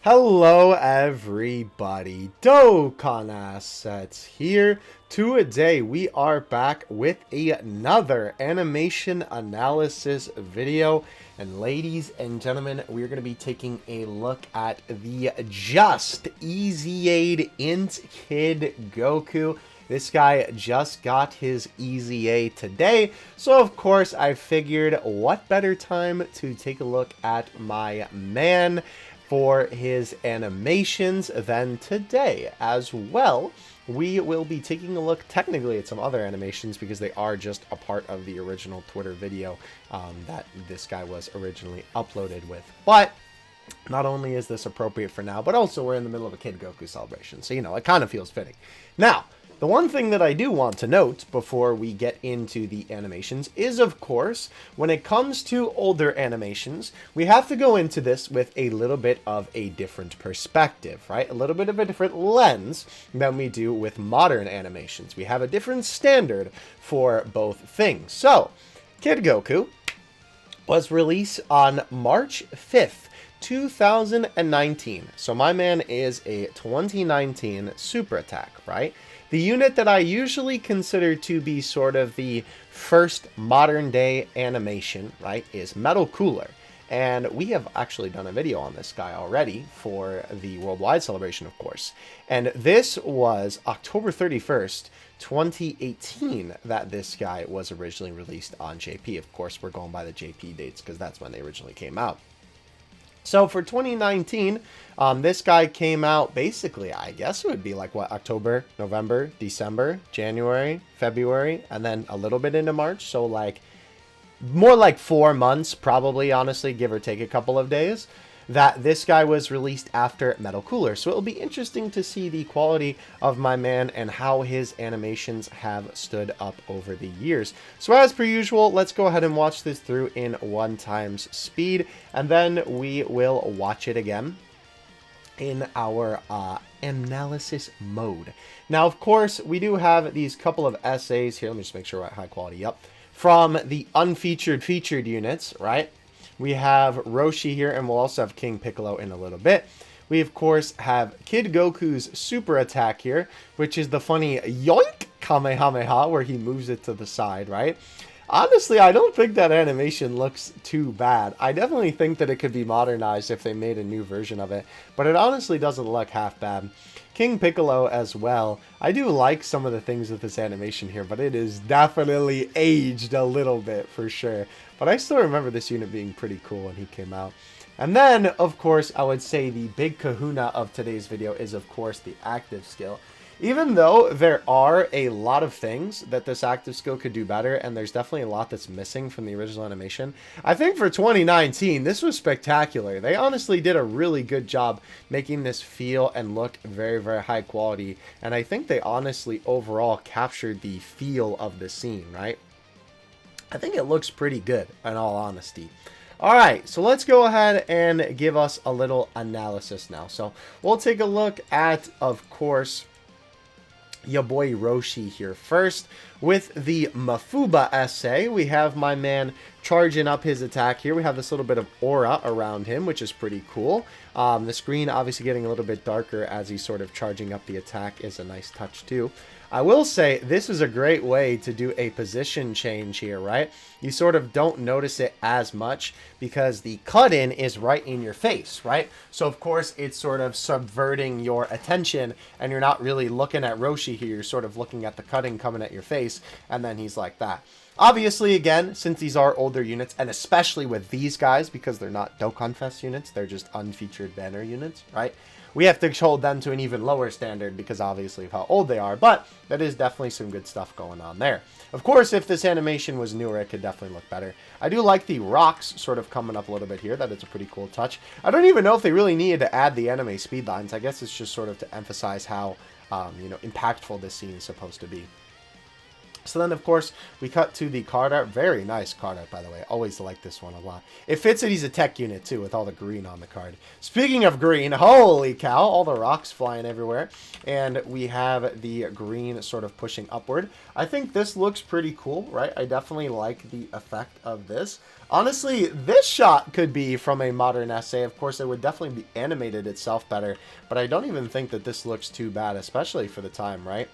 Hello everybody, Dokkan Assets here. Today we are back with another animation analysis video. And ladies and gentlemen, we are going to be taking a look at the Just Easy Aid INT Kid Goku. This guy just got his Easy A today, so of course I figured what better time to take a look at my man for his animations than today. As well, we will be taking a look technically at some other animations because they are just a part of the original Twitter video that this guy was originally uploaded with. But not only is this appropriate for now, but also we're in the middle of a Kid Goku celebration, so it kind of feels fitting. Now, the one thing that I do want to note before we get into the animations is, of course, when it comes to older animations, we have to go into this with a little bit of a different perspective, right? A little bit of a different lens than we do with modern animations. We have a different standard for both things. So, Kid Goku was released on March 5th, 2019. So my man is a 2019 Super Attack, right? The unit that I usually consider to be sort of the first modern day animation, right, is Metal Cooler. And we have actually done a video on this guy already for the worldwide celebration, of course. And this was October 31st, 2018 that this guy was originally released on JP. Of course, we're going by the JP dates because that's when they originally came out. So for 2019, this guy came out basically, I guess it would be like what, October, November, December, January, February, and then a little bit into March. So like more like 4 months, probably, honestly, give or take a couple of days, that this guy was released after Metal Cooler. So it'll be interesting to see the quality of my man and how his animations have stood up over the years. So as per usual, let's go ahead and watch this through in 1x speed, and then we will watch it again in our analysis mode. Now, of course, we do have these couple of essays here. Let me just make sure we're at high quality. Yep. From the unfeatured featured units, right? We have Roshi here, and we'll also have King Piccolo in a little bit. We, of course, have Kid Goku's super attack here, which is the funny yoink Kamehameha, where he moves it to the side, right? Honestly, I don't think that animation looks too bad. I definitely think that it could be modernized if they made a new version of it, but it honestly doesn't look half bad. King Piccolo as well. I do like some of the things with this animation here, but it is definitely aged a little bit for sure. But I still remember this unit being pretty cool when he came out. And then, of course, I would say the big kahuna of today's video is, of course, the active skill. Even though there are a lot of things that this active skill could do better, and there's definitely a lot that's missing from the original animation, I think for 2019, this was spectacular. They honestly did a really good job making this feel and look very, very high quality, and I think they honestly overall captured the feel of the scene, right? I think it looks pretty good, in all honesty. Alright, so let's go ahead and give us a little analysis now. So we'll take a look at, of course, your boy Roshi here first. With the Mafuba essay, we have my man charging up his attack here. We have this little bit of aura around him, which is pretty cool. The screen obviously getting a little bit darker as he's sort of charging up the attack is a nice touch too. I will say this is a great way to do a position change here, right? You sort of don't notice it as much because the cut-in is right in your face, right? So, of course, it's sort of subverting your attention, and you're not really looking at Roshi here. You're sort of looking at the cut-in coming at your face, and then he's like that. Obviously, again, since these are older units, and especially with these guys, because they're not Dokkan Fest units, they're just unfeatured banner units, right? We have to hold them to an even lower standard because obviously of how old they are, but that is definitely some good stuff going on there. Of course, if this animation was newer, it could definitely look better. I do like the rocks sort of coming up a little bit here. That is a pretty cool touch. I don't even know if they really needed to add the anime speed lines. I guess it's just sort of to emphasize how, impactful this scene is supposed to be. So then, of course, we cut to the card art. Very nice card art, by the way. Always like this one a lot. It fits that he's a tech unit, too, with all the green on the card. Speaking of green, holy cow, all the rocks flying everywhere. And we have the green sort of pushing upward. I think this looks pretty cool, right? I definitely like the effect of this. Honestly, this shot could be from a modern essay. Of course, it would definitely be animated itself better. But I don't even think that this looks too bad, especially for the time, right?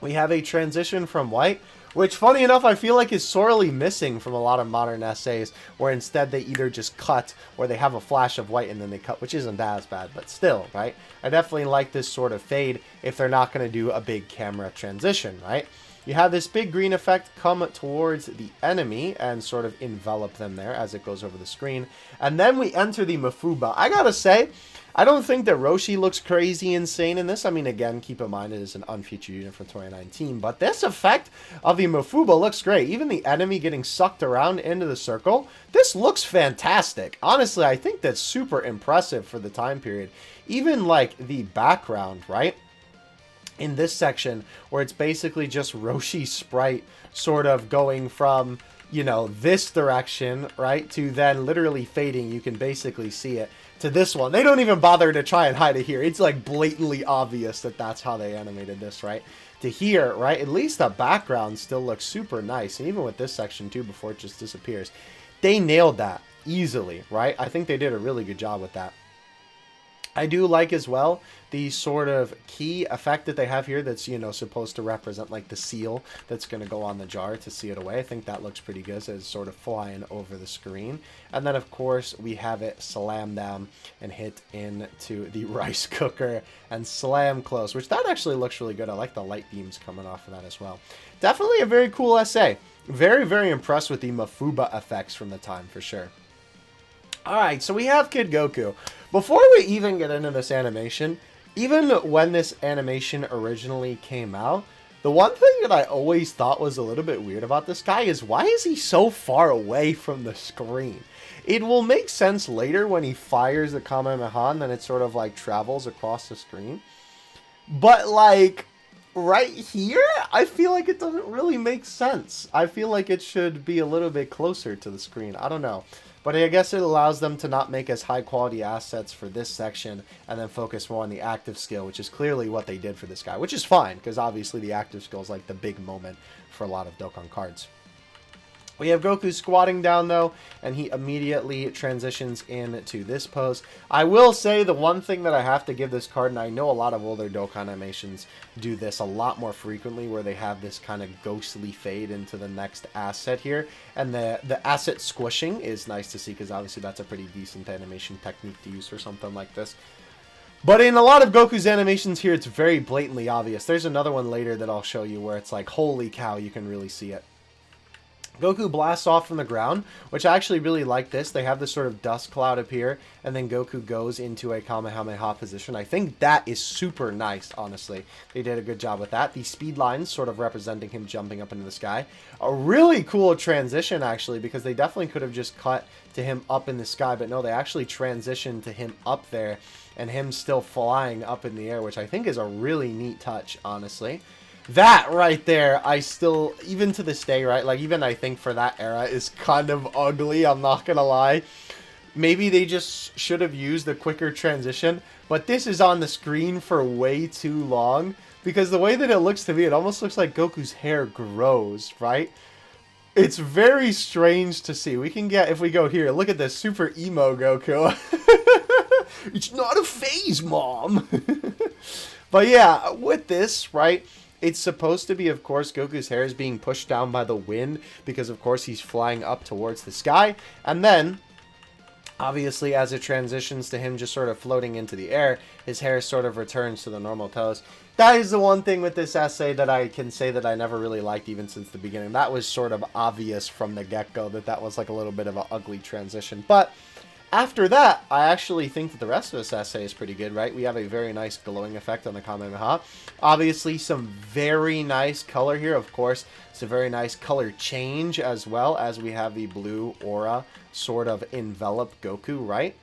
We have a transition from white, which, funny enough, I feel like is sorely missing from a lot of modern essays, where instead they either just cut or they have a flash of white and then they cut, which isn't as bad, but still, right? I definitely like this sort of fade if they're not going to do a big camera transition, right? You have this big green effect come towards the enemy and sort of envelop them there as it goes over the screen. And then we enter the Mafuba. I gotta say, I don't think that Roshi looks crazy insane in this. I mean, again, keep in mind it is an unfeatured unit from 2019. But this effect of the Mafuba looks great. Even the enemy getting sucked around into the circle, this looks fantastic. Honestly, I think that's super impressive for the time period. Even, like, the background, right? In this section, where it's basically just Roshi's sprite sort of going from, you know, this direction, right, to then literally fading. You can basically see it to this one. They don't even bother to try and hide it here. It's like blatantly obvious that that's how they animated this, right? To here, right, at least the background still looks super nice. And even with this section too, before it just disappears, they nailed that easily, right? I think they did a really good job with that. I do like as well the sort of key effect that they have here that's, you know, supposed to represent like the seal that's going to go on the jar to seal it away. I think that looks pretty good as it's sort of flying over the screen. And then, of course, we have it slam down and hit into the rice cooker and slam close, which that actually looks really good. I like the light beams coming off of that as well. Definitely a very cool essay. Very, very impressed with the Mafuba effects from the time for sure. Alright, so we have Kid Goku. Before we even get into this animation, even when this animation originally came out, the one thing that I always thought was a little bit weird about this guy is why is he so far away from the screen? It will make sense later when he fires the Kamehameha and then it sort of like travels across the screen. But like right here, I feel like it doesn't really make sense. I feel like it should be a little bit closer to the screen. I don't know. But I guess it allows them to not make as high quality assets for this section and then focus more on the active skill, which is clearly what they did for this guy, which is fine because obviously the active skill is like the big moment for a lot of Dokkan cards. We have Goku squatting down, though, and he immediately transitions into this pose. I will say the one thing that I have to give this card, and I know a lot of older Dokkan animations do this a lot more frequently, where they have this kind of ghostly fade into the next asset here. And the asset squishing is nice to see, because obviously that's a pretty decent animation technique to use for something like this. But in a lot of Goku's animations here, it's very blatantly obvious. There's another one later that I'll show you where it's like, holy cow, you can really see it. Goku blasts off from the ground, which I actually really like this. They have this sort of dust cloud appear, and then Goku goes into a Kamehameha position. I think that is super nice, honestly. They did a good job with that. The speed lines sort of representing him jumping up into the sky. A really cool transition, actually, because they definitely could have just cut to him up in the sky, but no, they actually transitioned to him up there, and him still flying up in the air, which I think is a really neat touch, honestly. That right there, I still, even to this day, right, like even I think for that era is kind of ugly, I'm not gonna lie. Maybe they just should have used a quicker transition, but this is on the screen for way too long, because the way that it looks to me, it almost looks like Goku's hair grows, right? It's very strange to see. We can get, if we go here, look at this, super emo Goku. It's not a phase, Mom! But yeah, with this, right, it's supposed to be, of course, Goku's hair is being pushed down by the wind because, of course, he's flying up towards the sky. And then, obviously, as it transitions to him just sort of floating into the air, his hair sort of returns to the normal toes. That is the one thing with this essay that I can say that I never really liked even since the beginning. That was sort of obvious from the get-go that that was like a little bit of an ugly transition. But after that, I actually think that the rest of this essay is pretty good, right? We have a very nice glowing effect on the Kamehameha. Obviously, some very nice color here, of course. It's a very nice color change as well, as we have the blue aura sort of envelop Goku, right?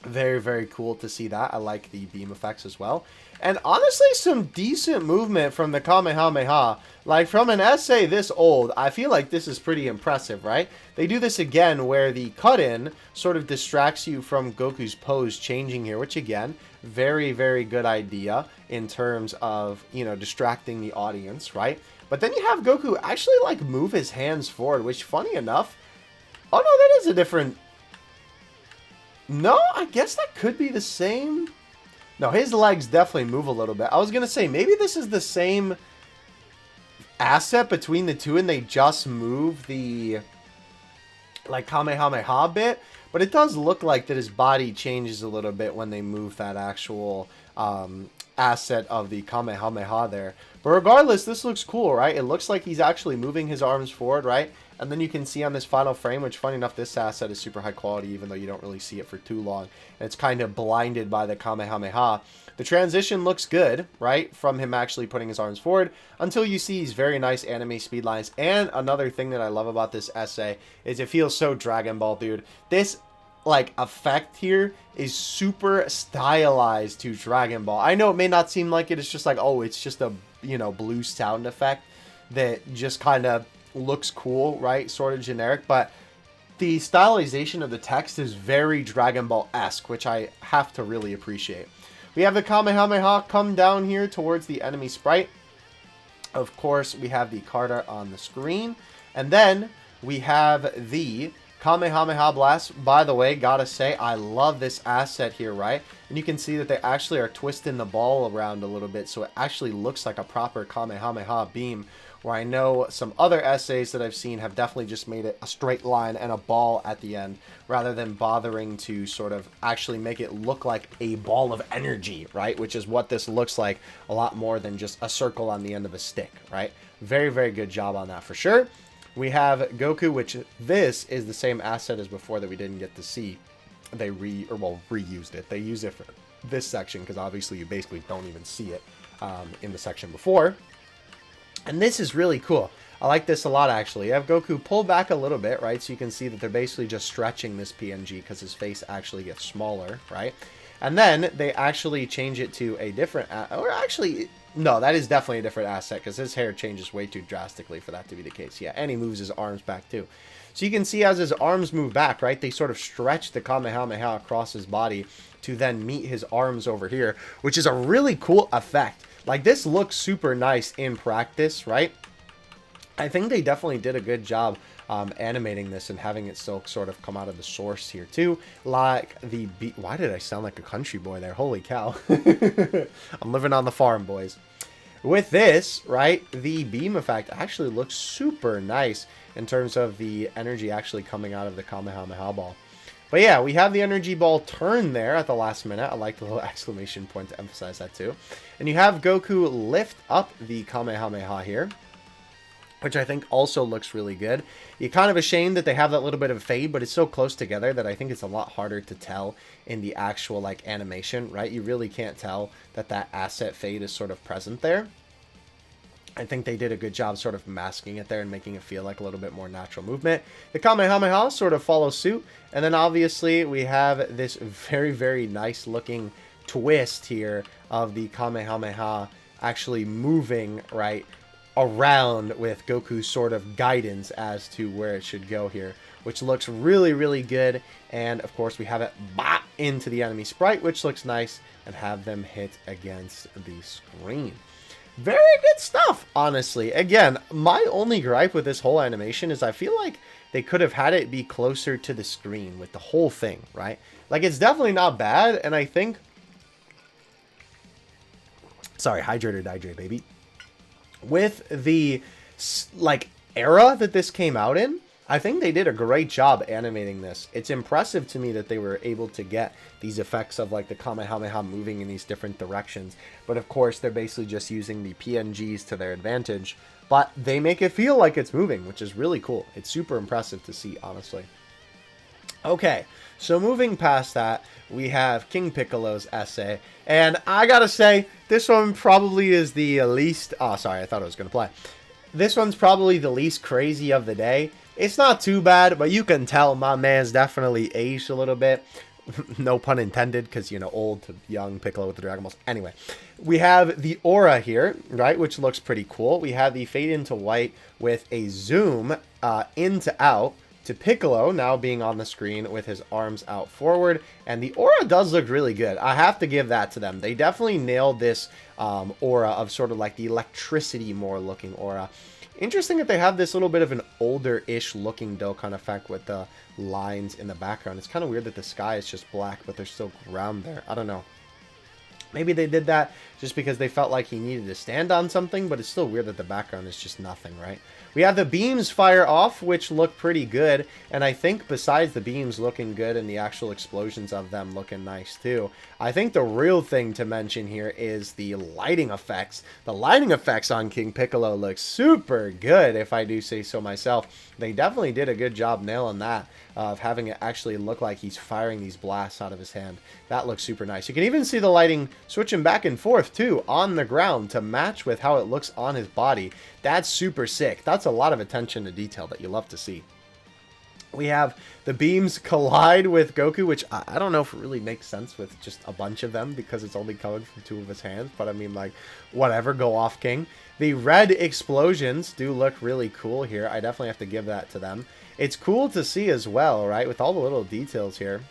Very, very cool to see that. I like the beam effects as well. And honestly, some decent movement from the Kamehameha. Like, from an essay this old, I feel like this is pretty impressive, right? They do this again where the cut-in sort of distracts you from Goku's pose changing here, which again, very, very good idea in terms of, you know, distracting the audience, right? But then you have Goku actually, like, move his hands forward, which, funny enough... Oh, no, that is a different... No, I guess that could be the same. No, his legs definitely move a little bit. I was going to say, maybe this is the same asset between the two and they just move the, like, Kamehameha bit. But it does look like that his body changes a little bit when they move that actual asset of the Kamehameha there. But regardless, this looks cool, right? It looks like he's actually moving his arms forward, right? And then you can see on this final frame, which, funny enough, this asset is super high quality, even though you don't really see it for too long. And it's kind of blinded by the Kamehameha. The transition looks good, right? From him actually putting his arms forward until you see these very nice anime speed lines. And another thing that I love about this essay is it feels so Dragon Ball, dude. This, like, effect here is super stylized to Dragon Ball. I know it may not seem like it. It's just like, oh, it's just a, you know, blue sound effect that just kind of looks cool, right? Sort of generic, but the stylization of the text is very Dragon Ball-esque, which I have to really appreciate. We have the Kamehameha come down here towards the enemy sprite. Of course, we have the card art on the screen. And then we have the Kamehameha Blast. By the way, gotta say, I love this asset here, right? And you can see that they actually are twisting the ball around a little bit, so it actually looks like a proper Kamehameha beam, where I know some other essays that I've seen have definitely just made it a straight line and a ball at the end, rather than bothering to sort of actually make it look like a ball of energy, right? Which is what this looks like, a lot more than just a circle on the end of a stick, right? Very, very good job on that for sure. We have Goku, which this is the same asset as before that we didn't get to see. They reused it. They use it for this section because obviously you basically don't even see it in the section before. And this is really cool. I like this a lot, actually. You have Goku pull back a little bit, right? So you can see that they're basically just stretching this PNG because his face actually gets smaller, right? And then they actually change it to a different... or actually, no, that is definitely a different asset because his hair changes way too drastically for that to be the case. Yeah, and he moves his arms back too. So you can see as his arms move back, right? They sort of stretch the Kamehameha across his body to then meet his arms over here, which is a really cool effect. Like, this looks super nice in practice, right? I think they definitely did a good job animating this and having it still sort of come out of the source here, too. Like the... Why did I sound like a country boy there? Holy cow. I'm living on the farm, boys. With this, right, the beam effect actually looks super nice in terms of the energy actually coming out of the Kamehameha ball. But yeah, we have the energy ball turn there at the last minute. I like the little exclamation point to emphasize that too. And you have Goku lift up the Kamehameha here, which I think also looks really good. You're kind of ashamed that they have that little bit of fade, but it's so close together that I think it's a lot harder to tell in the actual, like, animation, right? You really can't tell that that asset fade is sort of present there. I think they did a good job sort of masking it there and making it feel like a little bit more natural movement. The Kamehameha sort of follows suit. And then obviously we have this very, very nice looking twist here of the Kamehameha actually moving, right, around with Goku's sort of guidance as to where it should go here, which looks really, really good. And of course we have it bop into the enemy sprite, which looks nice, and have them hit against the screen. Very good stuff, honestly. Again, my only gripe with this whole animation is I feel like they could have had it be closer to the screen with the whole thing, right? Like, it's definitely not bad, and I think... Sorry, hydrate or dihydrate, baby. With the, like, era that this came out in, I think they did a great job animating this. It's impressive to me that they were able to get these effects of, like, the Kamehameha moving in these different directions. But of course, they're basically just using the PNGs to their advantage. But they make it feel like it's moving, which is really cool. It's super impressive to see, honestly. Okay, so moving past that, we have King Piccolo's essay. And I gotta say, this one probably is the least... Oh, sorry, I thought it was gonna play. This one's probably the least crazy of the day. It's not too bad, but you can tell my man's definitely aged a little bit. No pun intended, because, you know, old to young Piccolo with the Dragon Balls. Anyway, we have the aura here, right, which looks pretty cool. We have the fade into white with a zoom into out to Piccolo now being on the screen with his arms out forward. And the aura does look really good. I have to give that to them. They definitely nailed this aura of sort of like the electricity more looking aura. Interesting that they have this little bit of an older-ish looking Dokkan effect with the lines in the background. It's kind of weird that the sky is just black, but there's still ground there. I don't know. Maybe they did that just because they felt like he needed to stand on something, but it's still weird that the background is just nothing, right? We have the beams fire off, which look pretty good, and I think besides the beams looking good and the actual explosions of them looking nice too, I think the real thing to mention here is the lighting effects. The lighting effects on King Piccolo look super good, if I do say so myself. They definitely did a good job nailing that, of having it actually look like he's firing these blasts out of his hand. That looks super nice. You can even see the lighting switching back and forth too on the ground to match with how it looks on his body. That's super sick. That's a lot of attention to detail that you love to see. We have the beams collide with Goku, which I don't know if it really makes sense with just a bunch of them because it's only coming from two of his hands. But I mean, like, whatever, go off, King. The red explosions do look really cool here. I definitely have to give that to them. It's cool to see as well, right, with all the little details here.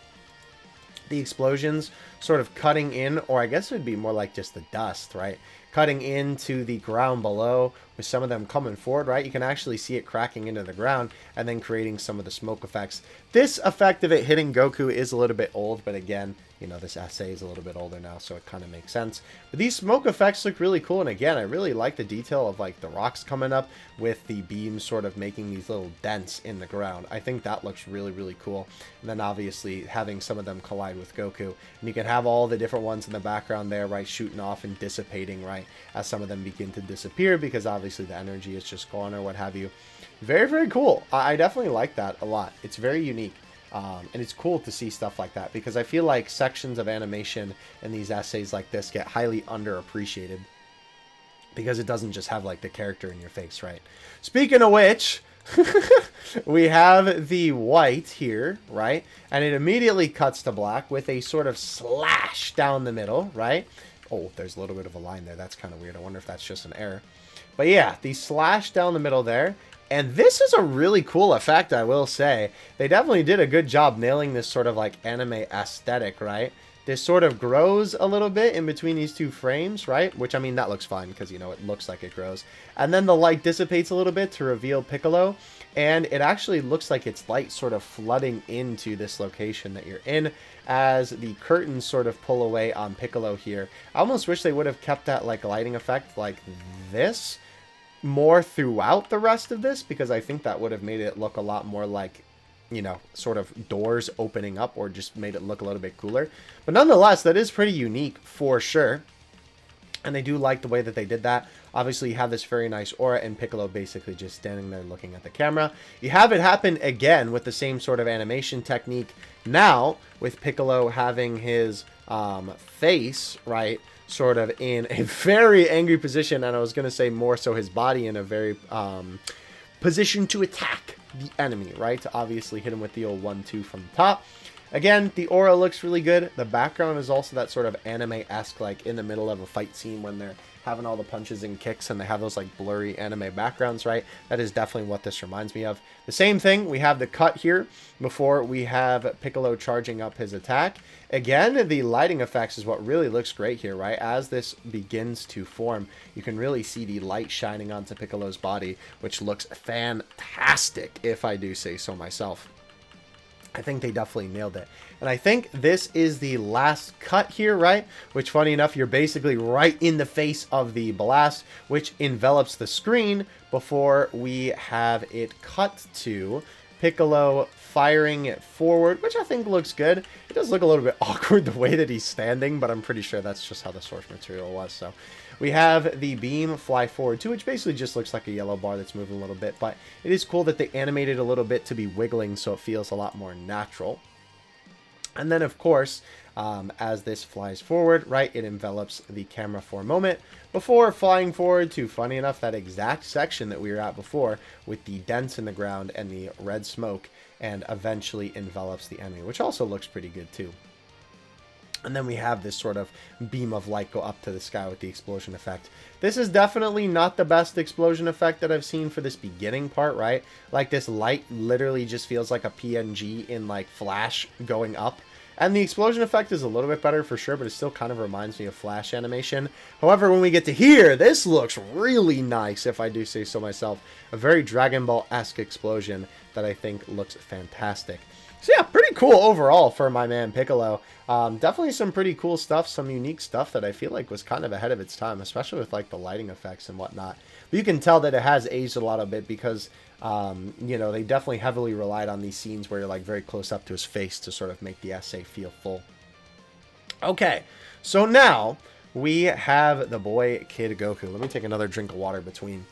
The explosions sort of cutting in, or I guess it would be more like just the dust, right? Cutting into the ground below with some of them coming forward, right? You can actually see it cracking into the ground and then creating some of the smoke effects. This effect of it hitting Goku is a little bit old, but again, you know, this essay is a little bit older now, so it kind of makes sense. But these smoke effects look really cool, and again, I really like the detail of like the rocks coming up with the beams sort of making these little dents in the ground. I think that looks really, really cool. And then obviously having some of them collide with Goku, and you can have all the different ones in the background there, right, shooting off and dissipating, right, as some of them begin to disappear because obviously the energy is just gone or what have you. Very, very cool. I definitely like that a lot. It's very unique. And it's cool to see stuff like that because I feel like sections of animation in these essays like this get highly underappreciated because it doesn't just have like the character in your face, right? Speaking of which, we have the white here, right? And it immediately cuts to black with a sort of slash down the middle, right? Oh, there's a little bit of a line there. That's kind of weird. I wonder if that's just an error. But yeah, the slash down the middle there. And this is a really cool effect, I will say. They definitely did a good job nailing this sort of like anime aesthetic, right? This sort of grows a little bit in between these two frames, right? Which, I mean, that looks fine because, you know, it looks like it grows. And then the light dissipates a little bit to reveal Piccolo. And it actually looks like it's light sort of flooding into this location that you're in as the curtains sort of pull away on Piccolo here. I almost wish they would have kept that like lighting effect like this more throughout the rest of this, because I think that would have made it look a lot more like, you know, sort of doors opening up, or just made it look a little bit cooler. But nonetheless, that is pretty unique for sure. And I do like the way that they did that. Obviously, you have this very nice aura and Piccolo basically just standing there looking at the camera. You have it happen again with the same sort of animation technique now, with Piccolo having his face, right, sort of in a very angry position, and I was going to say more so his body in a very position to attack the enemy, right, to obviously hit him with the old 1-2 from the top. Again, the aura looks really good. The background is also that sort of anime-esque, like in the middle of a fight scene when they're having all the punches and kicks and they have those like blurry anime backgrounds, right? That is definitely what this reminds me of. The same thing, we have the cut here before we have Piccolo charging up his attack. Again, the lighting effects is what really looks great here, right? As this begins to form, you can really see the light shining onto Piccolo's body, which looks fantastic, if I do say so myself. I think they definitely nailed it. And I think this is the last cut here, right? Which, funny enough, you're basically right in the face of the blast, which envelops the screen before we have it cut to Piccolo firing it forward, which I think looks good. It does look a little bit awkward the way that he's standing, but I'm pretty sure that's just how the source material was. So we have the beam fly forward too, which basically just looks like a yellow bar that's moving a little bit, but it is cool that they animated a little bit to be wiggling so it feels a lot more natural. And then, of course, as this flies forward, right? It envelops the camera for a moment before flying forward to, funny enough, that exact section that we were at before with the dents in the ground and the red smoke, and eventually envelops the enemy, which also looks pretty good too. And then we have this sort of beam of light go up to the sky with the explosion effect. This is definitely not the best explosion effect that I've seen for this beginning part, right? Like, this light literally just feels like a PNG in, like, Flash going up. And the explosion effect is a little bit better for sure, but it still kind of reminds me of Flash animation. However, when we get to here, this looks really nice, if I do say so myself. A very Dragon Ball-esque explosion that I think looks fantastic. So yeah, pretty cool overall for my man Piccolo. Definitely some pretty cool stuff, some unique stuff that I feel like was kind of ahead of its time, especially with like the lighting effects and whatnot. But you can tell that it has aged a lot a bit because, you know, they definitely heavily relied on these scenes where you're like very close up to his face to sort of make the essay feel full. Okay, so now we have the boy Kid Goku. Let me take another drink of water between.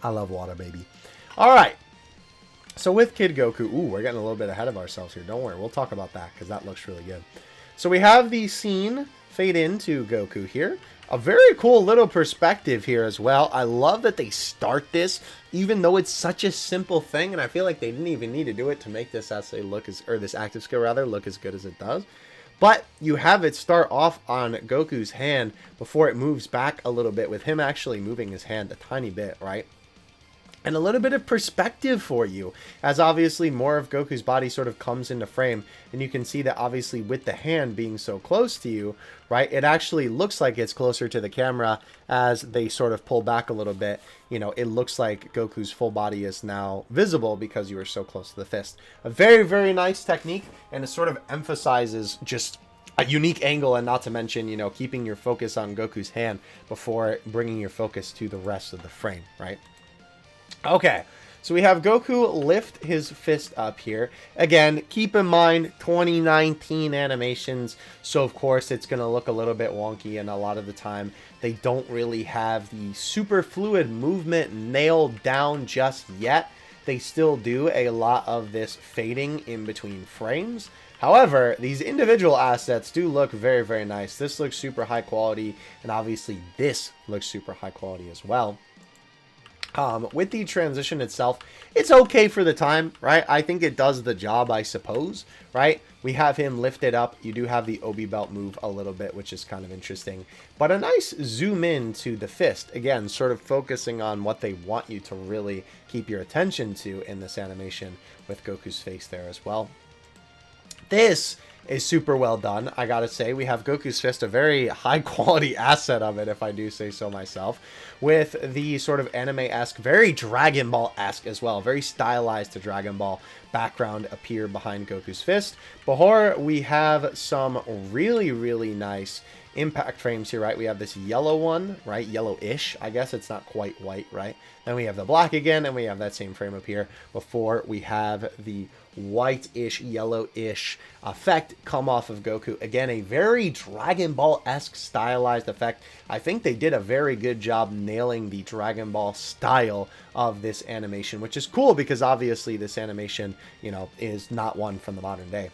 I love water, baby. All right. So with Kid Goku, ooh, we're getting a little bit ahead of ourselves here. Don't worry, we'll talk about that because that looks really good. So we have the scene fade into Goku here. A very cool little perspective here as well. I love that they start this, even though it's such a simple thing, and I feel like they didn't even need to do it to make this essay look as, or this active skill rather, look as good as it does. But you have it start off on Goku's hand before it moves back a little bit, with him actually moving his hand a tiny bit, right? And a little bit of perspective for you, as obviously more of Goku's body sort of comes into frame, and you can see that obviously with the hand being so close to you, right, it actually looks like it's closer to the camera as they sort of pull back a little bit. You know, it looks like Goku's full body is now visible because you are so close to the fist. A very, very nice technique, and it sort of emphasizes just a unique angle, and not to mention, you know, keeping your focus on Goku's hand before bringing your focus to the rest of the frame, right? Okay, so we have Goku lift his fist up here. Again, keep in mind 2019 animations, so of course it's going to look a little bit wonky, and a lot of the time they don't really have the super fluid movement nailed down just yet. They still do a lot of this fading in between frames. However, these individual assets do look very, very nice. This looks super high quality, and obviously this looks super high quality as well. With the transition itself, it's okay for the time, right? I think it does the job, I suppose, right? We have him lifted up. You do have the Obi belt move a little bit, which is kind of interesting. But a nice zoom in to the fist. Again, sort of focusing on what they want you to really keep your attention to in this animation with Goku's face there as well. This is super well done, I gotta say. We have Goku's fist, a very high quality asset of it, if I do say so myself, with the sort of anime-esque, very Dragon Ball-esque as well, very stylized to Dragon Ball background appear behind Goku's fist. Before we have some really, really nice impact frames here, right? We have this yellow one, right? Yellowish, I guess. It's not quite white, right? Then we have the black again, and we have that same frame up here before we have the white-ish, yellow-ish effect come off of Goku. Again, a very Dragon Ball-esque stylized effect. I think they did a very good job nailing the Dragon Ball style of this animation, which is cool because obviously this animation, you know, is not one from the modern day.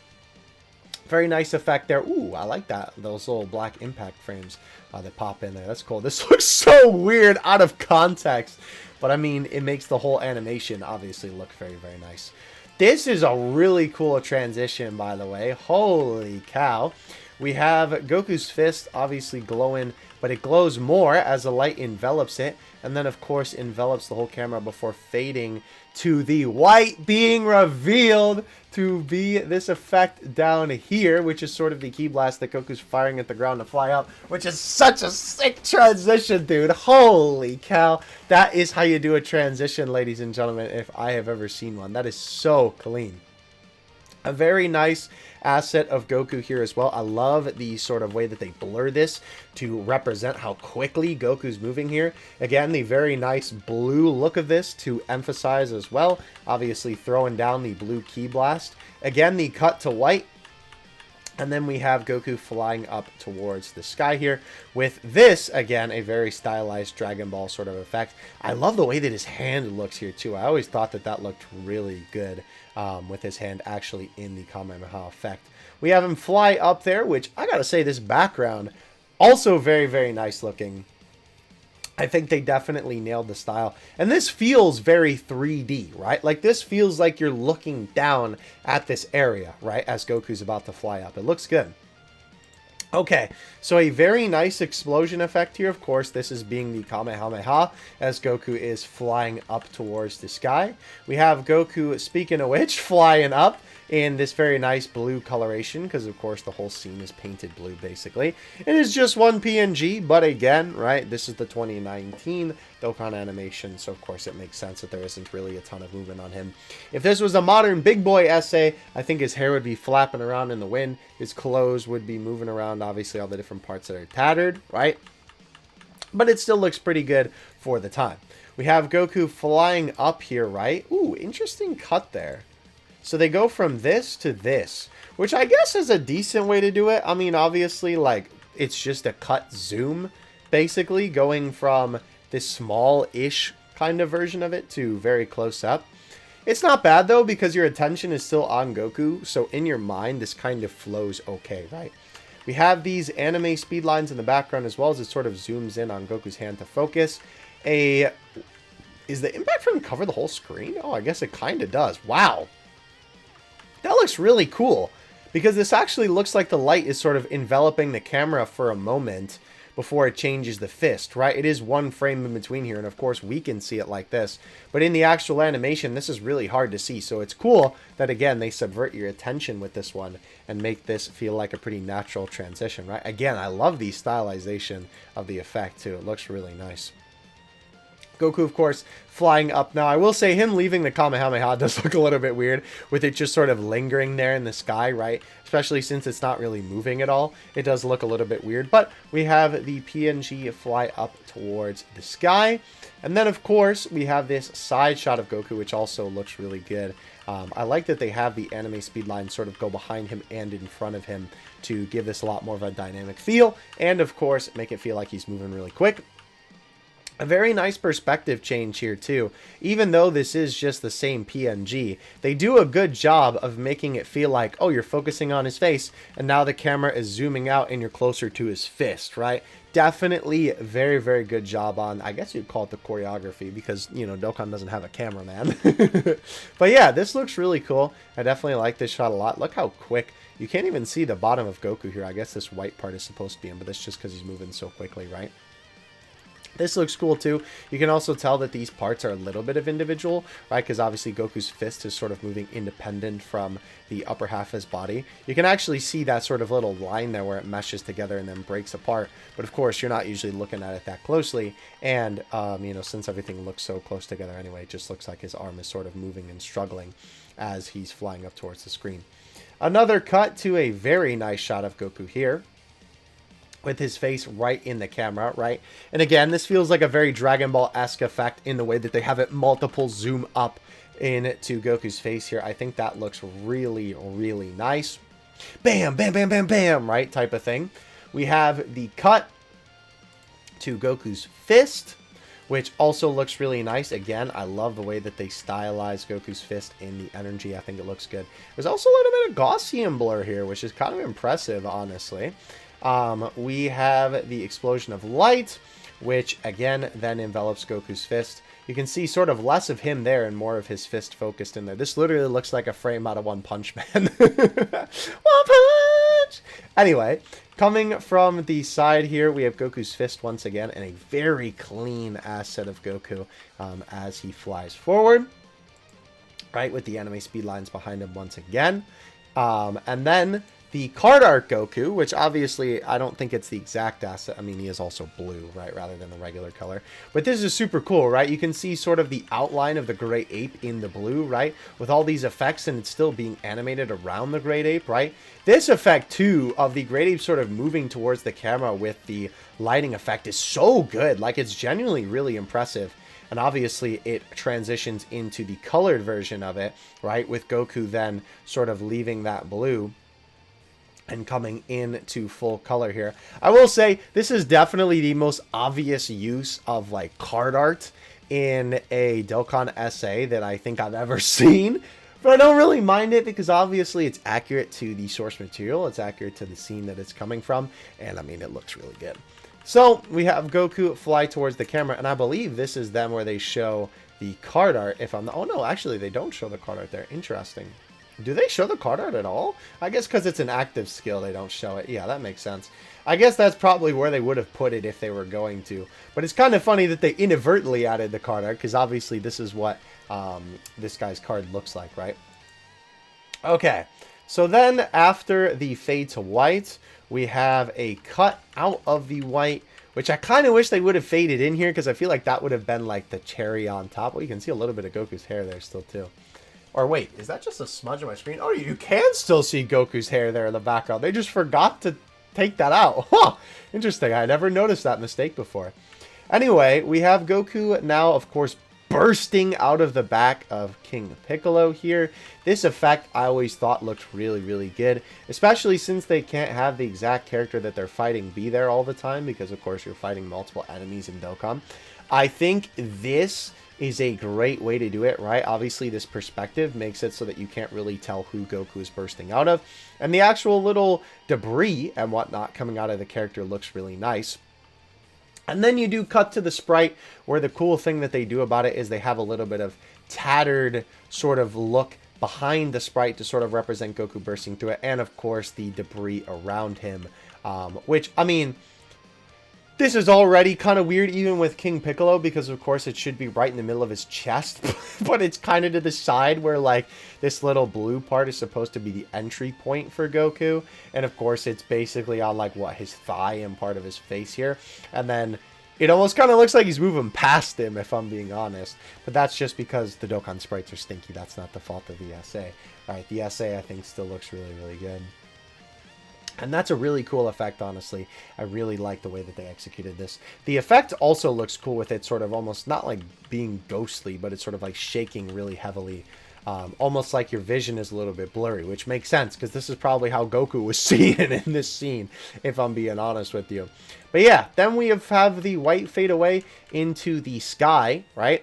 Very nice effect there. Ooh, I like that. Those little black impact frames that pop in there. That's cool. This looks so weird out of context, but I mean, it makes the whole animation obviously look very, very nice. This is a really cool transition, by the way. Holy cow. We have Goku's fist obviously glowing, but it glows more as the light envelops it, and then of course envelops the whole camera before fading to the white being revealed to be this effect down here, which is sort of the ki blast that Goku's firing at the ground to fly up, which is such a sick transition, dude. Holy cow. That is how you do a transition, ladies and gentlemen, if I have ever seen one. That is so clean. A very nice asset of Goku here as well. I love the sort of way that they blur this to represent how quickly Goku's moving here. Again, the very nice blue look of this to emphasize as well. Obviously throwing down the blue ki blast. Again, the cut to white. And then we have Goku flying up towards the sky here with this, again, a very stylized Dragon Ball sort of effect. I love the way that his hand looks here too. I always thought that that looked really good with his hand actually in the Kamehameha effect. We have him fly up there, which I gotta say, this background, also very, very nice looking. I think they definitely nailed the style. And this feels very 3D, right? Like, this feels like you're looking down at this area, right? As Goku's about to fly up. It looks good. Okay, so a very nice explosion effect here. Of course, this is being the Kamehameha as Goku is flying up towards the sky. We have Goku, speaking of which, flying up in this very nice blue coloration because, of course, the whole scene is painted blue, basically. It is just one PNG, but again, right, this is the 2019 Dokkan animation, so of course it makes sense that there isn't really a ton of movement on him. If this was a modern big boy essay, I think his hair would be flapping around in the wind, his clothes would be moving around, obviously all the different parts that are tattered, right? But it still looks pretty good for the time. We have Goku flying up here, right? Ooh, interesting cut there. So they go from this to this, which I guess is a decent way to do it. I mean, obviously, like, it's just a cut zoom, basically, going from this small-ish kind of version of it to very close up. It's not bad, though, because your attention is still on Goku, so in your mind, this kind of flows okay, right? We have these anime speed lines in the background, as well as it sort of zooms in on Goku's hand to focus. Is the impact frame cover the whole screen? Oh, I guess it kind of does. Wow. That looks really cool, because this actually looks like the light is sort of enveloping the camera for a moment before it changes the fist, right? It is one frame in between here, and of course we can see it like this. But in the actual animation, this is really hard to see. So it's cool that, again, they subvert your attention with this one and make this feel like a pretty natural transition, right? Again, I love the stylization of the effect, too. It looks really nice. Goku, of course, flying up. Now, I will say him leaving the Kamehameha does look a little bit weird, with it just sort of lingering there in the sky, right? Especially since it's not really moving at all. It does look a little bit weird, but we have the PNG fly up towards the sky. And then, of course, we have this side shot of Goku, which also looks really good. I like that they have the anime speed line sort of go behind him and in front of him to give this a lot more of a dynamic feel. And, of course, make it feel like he's moving really quick. A very nice perspective change here too. Even though this is just the same PNG, they do a good job of making it feel like, oh, you're focusing on his face, and now the camera is zooming out and you're closer to his fist, right? Definitely very, very good job on, I guess you'd call it the choreography, because, you know, Dokkan doesn't have a cameraman. But yeah, this looks really cool. I definitely like this shot a lot. Look how quick. You can't even see the bottom of Goku here. I guess this white part is supposed to be in, but that's just because he's moving so quickly, right? This looks cool too. You can also tell that these parts are a little bit of individual, right? Because obviously Goku's fist is sort of moving independent from the upper half of his body. You can actually see that sort of little line there where it meshes together and then breaks apart. But of course, you're not usually looking at it that closely. And, you know, since everything looks so close together anyway, it just looks like his arm is sort of moving and struggling as he's flying up towards the screen. Another cut to a very nice shot of Goku here, with his face right in the camera, right? And again, this feels like a very Dragon Ball-esque effect in the way that they have it multiple zoom up into Goku's face here. I think that looks really, really nice. Bam, bam, bam, bam, bam, right? Type of thing. We have the cut to Goku's fist, which also looks really nice. Again, I love the way that they stylize Goku's fist in the energy. I think it looks good. There's also a little bit of Gaussian blur here, which is kind of impressive, honestly. We have the explosion of light, which again then envelops Goku's fist. You can see sort of less of him there and more of his fist focused in there. This literally looks like a frame out of One Punch Man. One Punch! Anyway, coming from the side here, we have Goku's fist once again, and a very clean asset of Goku as he flies forward, right, with the anime speed lines behind him once again. And then the card art Goku, which obviously I don't think it's the exact asset. I mean, he is also blue, right, rather than the regular color. But this is super cool, right? You can see sort of the outline of the Great Ape in the blue, right? With all these effects, and it's still being animated around the Great Ape, right? This effect, too, of the Great Ape sort of moving towards the camera with the lighting effect is so good. Like, it's genuinely really impressive. And obviously, it transitions into the colored version of it, right? With Goku then sort of leaving that blue and coming into full color here. I will say this is definitely the most obvious use of like card art in a Dokkan essay that I think I've ever seen. But I don't really mind it because obviously it's accurate to the source material. It's accurate to the scene that it's coming from. And I mean, it looks really good. So we have Goku fly towards the camera. And I believe this is them where they show the card art. If I'm not, oh no, actually they don't show the card art there. Interesting. Do they show the card art at all? I guess because it's an active skill, they don't show it. Yeah, that makes sense. I guess that's probably where they would have put it if they were going to. But it's kind of funny that they inadvertently added the card art, because obviously this is what this guy's card looks like, right? Okay, so then after the fade to white, we have a cut out of the white, which I kind of wish they would have faded in here, because I feel like that would have been like the cherry on top. Well, you can see a little bit of Goku's hair there still, too. Or wait, is that just a smudge on my screen? Oh, you can still see Goku's hair there in the background. They just forgot to take that out. Huh, interesting. I never noticed that mistake before. Anyway, we have Goku now, of course, bursting out of the back of King Piccolo here. This effect I always thought looked really, really good, especially since they can't have the exact character that they're fighting be there all the time, because, of course, you're fighting multiple enemies in Dokkan. I think this is a great way to do it, right? Obviously, this perspective makes it so that you can't really tell who Goku is bursting out of. And the actual little debris and whatnot coming out of the character looks really nice. And then you do cut to the sprite, where the cool thing that they do about it is they have a little bit of tattered sort of look behind the sprite to sort of represent Goku bursting through it. And, of course, the debris around him, which, I mean, this is already kind of weird even with King Piccolo, because of course it should be right in the middle of his chest, but it's kind of to the side where like this little blue part is supposed to be the entry point for Goku, and of course it's basically on like what, his thigh and part of his face here, and then it almost kind of looks like he's moving past him, if I'm being honest, but that's just because the Dokkan sprites are stinky. That's not the fault of the SA. Alright, the SA I think still looks really, really good. And that's a really cool effect, honestly. I really like the way that they executed this. The effect also looks cool with it sort of almost not like being ghostly, but it's sort of like shaking really heavily. Almost like your vision is a little bit blurry, which makes sense because this is probably how Goku was seeing it in this scene, if I'm being honest with you. But yeah, then we have the white fade away into the sky, right?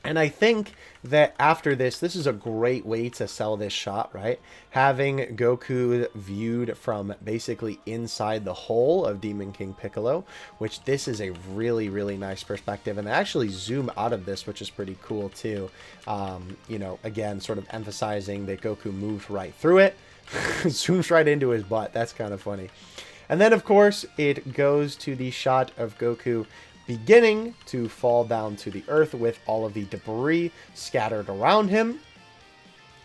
And I think that after this is a great way to sell this shot, right? Having Goku viewed from basically inside the hull of Demon King Piccolo, which this is a really, really nice perspective. And they actually zoom out of this, which is pretty cool too. You know, again, sort of emphasizing that Goku moved right through it. Zooms right into his butt. That's kind of funny. And then, of course, it goes to the shot of Goku beginning to fall down to the earth with all of the debris scattered around him,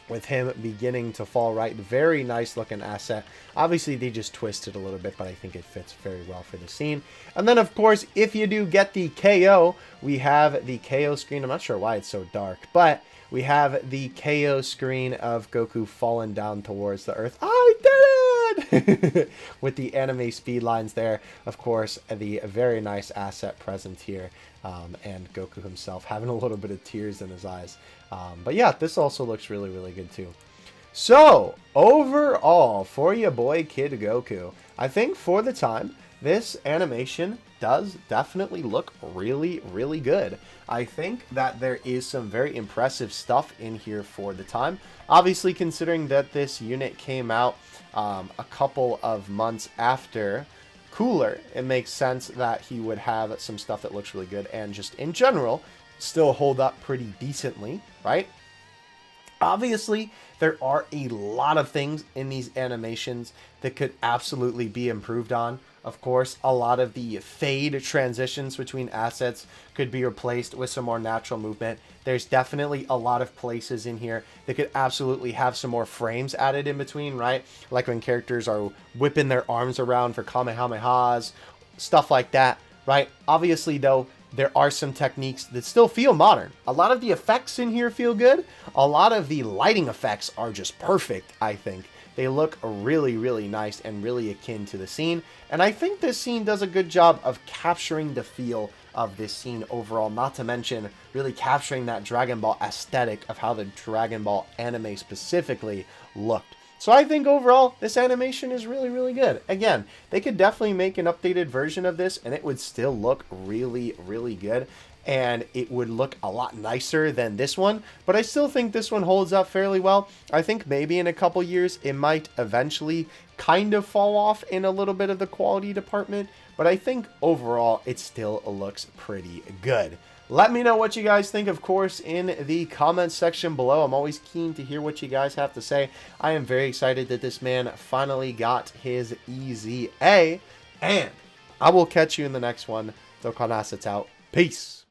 with him beginning to fall right. Very nice looking asset. Obviously they just twisted a little bit, but I think it fits very well for the scene. And then of course, if you do get the KO, we have the KO screen. I'm not sure why it's so dark, but we have the KO screen of Goku falling down towards the earth. I did it! With the anime speed lines there. Of course, the very nice asset present here. And Goku himself having a little bit of tears in his eyes. But yeah, this also looks really, really good too. So, overall, for your boy Kid Goku, I think for the time, this animation does definitely look really, really good. I think that there is some very impressive stuff in here for the time. Obviously, considering that this unit came out a couple of months after Cooler, it makes sense that he would have some stuff that looks really good and just in general still hold up pretty decently, right? Obviously, there are a lot of things in these animations that could absolutely be improved on. Of course, a lot of the fade transitions between assets could be replaced with some more natural movement. There's definitely a lot of places in here that could absolutely have some more frames added in between, right? Like when characters are whipping their arms around for Kamehamehas, stuff like that, right? Obviously, though, there are some techniques that still feel modern. A lot of the effects in here feel good. A lot of the lighting effects are just perfect, I think. They look really, really nice and really akin to the scene. And I think this scene does a good job of capturing the feel of this scene overall, not to mention really capturing that Dragon Ball aesthetic of how the Dragon Ball anime specifically looked. So I think overall, this animation is really, really good. Again, they could definitely make an updated version of this and it would still look really, really good. and it would look a lot nicer than this one, but I still think this one holds up fairly well. I think maybe in a couple years it might eventually kind of fall off in a little bit of the quality department, but I think overall it still looks pretty good. Let me know what you guys think, of course, in the comments section below. I'm always keen to hear what you guys have to say. I am very excited that this man finally got his easy A, and I will catch you in the next one. Dokkan Assets out. Peace.